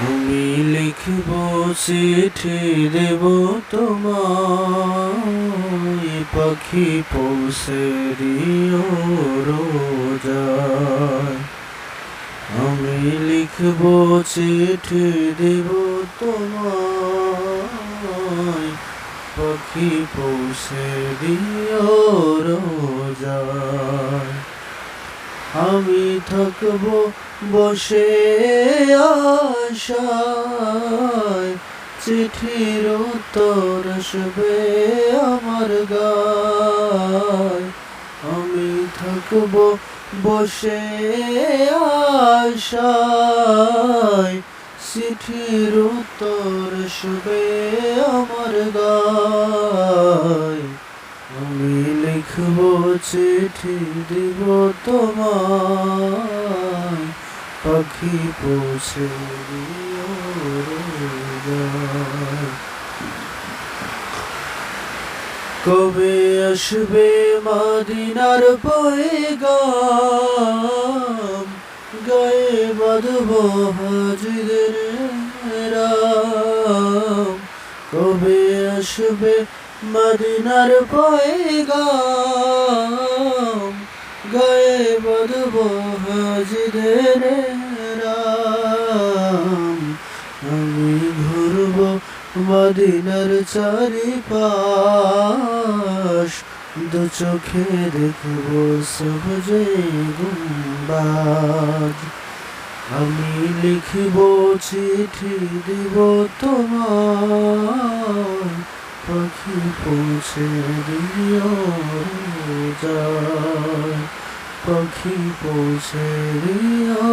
আমি লিখব চিঠি দেব তোমায়, পাখি পৌঁছে দিও রোজায়। আমি লিখব চিঠি দেব তোমায়, পাখি পৌঁছে দিও রোজায়। আমি থাকব বসে আশায়, চিঠির উত্তর আসবে আমার গায়। আমি থাকব বসে আশায়, চিঠির উত্তর আসবে আমার গায়। আমি লিখব চিঠি দিব তোমায়, পাখি পৌঁছে দিও রোজায়। কবে আসবে মদিনার পয়গাম, গায়ে বাঁধব হাজিদের রাম। কবে আসবে মদিনার পয়গাম, গায়ে বাঁধব হাজিদের রাম। আমি ঘুরব মদিনার চারিপাশ, দু চোখে দেখব সবজে গুম্বাদ। আমি লিখব চিঠি দিব তোমায়, পাখি পৌঁছে দিও রোজায়। পাখি পৌঁছে দিও